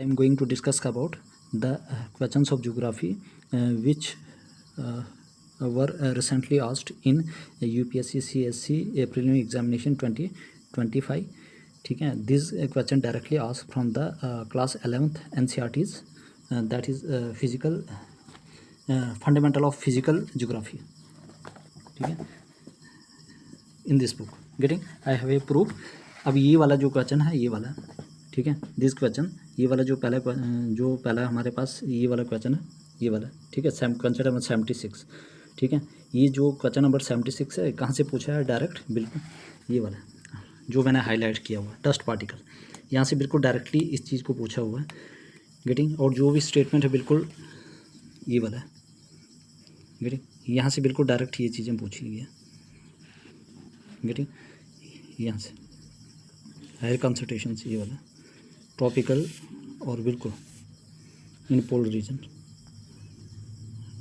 am going to discuss about the questions of geography which were recently asked in UPSC CSC preliminary examination 2025. ठीक है, this question directly asked from the class 11th NCERTs, that is physical fundamental of physical geography. ठीक है, in this book. Getting, I have a proof. अब ये वाला जो question है ये वाला, ठीक है, दिस क्वेश्चन, ये वाला जो पहला हमारे पास ये वाला क्वेश्चन है, ये वाला, ठीक है, क्वेश्चन नंबर 76, ठीक है, ये जो क्वेश्चन नंबर 76 है कहाँ से पूछा है डायरेक्ट, बिल्कुल ये वाला जो मैंने हाईलाइट किया हुआ डस्ट पार्टिकल, यहाँ से बिल्कुल डायरेक्टली इस चीज़ को पूछा हुआ है. गेटिंग, और जो भी स्टेटमेंट है बिल्कुल ये वाला है. गेटिंग, यहाँ से बिल्कुल डायरेक्ट ये चीज़ें पूछी गई है. गेटिंग, यहाँ से हायर कंसंट्रेशन ये वाला ट्रॉपिकल और बिल्कुल in pole region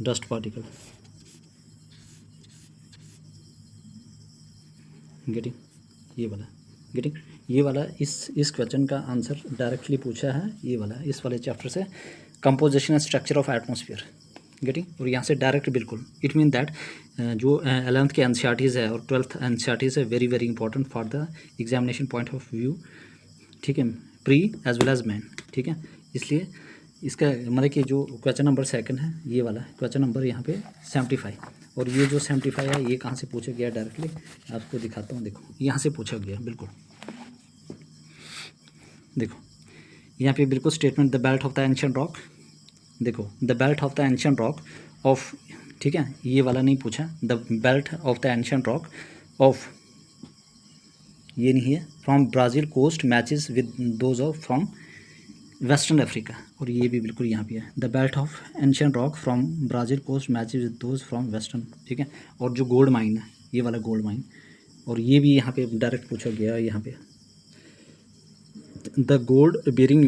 dust particle. Getting, ये वाला. गेटिंग, ये वाला इस क्वेश्चन का आंसर डायरेक्टली पूछा है ये वाला इस वाले चैप्टर से, composition and structure of atmosphere. Getting, और यहाँ से डायरेक्ट बिल्कुल इट मीन दैट जो 11th के NCERTs है और 12th NCERTs है very very important for the examination point of view. ठीक है, pre as well as main. ठीक है, इसलिए इसका मतलब कि जो क्वेश्चन नंबर 2 है ये वाला क्वेश्चन नंबर यहाँ पे 75, और ये जो 75 है ये कहाँ से पूछा गया डायरेक्टली आपको दिखाता हूँ. देखो यहाँ से पूछा गया बिल्कुल, देखो यहाँ पे बिल्कुल statement the belt of the ancient rock. देखो the belt of the ancient rock of, ठीक है, ये वाला नहीं पूछा, the belt of the ancient rock of, ये नहीं है, from Brazil coast matches with those of from western Africa, और ये भी बिल्कुल यहाँ पे है the belt of ancient rock from Brazil coast matches with those from western. ठीक है, और जो गोल्ड माइन है ये वाला गोल्ड माइन, और ये भी यहाँ पे डायरेक्ट पूछा गया यहाँ पे the gold bearing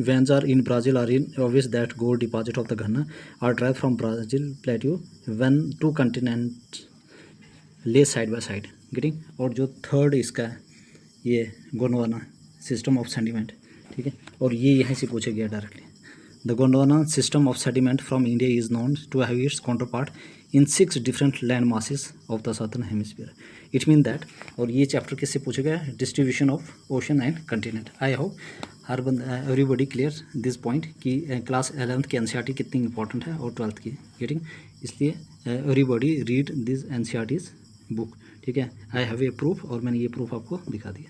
veins are in Brazil are in obvious that gold deposit of the Ghana are derived from Brazil plateau when two continents lay side by side. Getting, और जो थर्ड इसका ये Gondwana system of sediment. ठीक है, और ये यहाँ से पूछा गया directly the Gondwana system of sediment from India is known to have its counterpart in 6 different land masses of the southern hemisphere. It mean that, और ये चैप्टर किससे पूछा गया, distribution of ocean and continent. I hope हर everybody clear this point कि class 11th की NCERT कितनी important है और 12th की. गेटिंग, इसलिए everybody read this NCERT's book. ठीक है, आई हैव ए प्रूफ, और मैंने ये प्रूफ आपको दिखा दिया.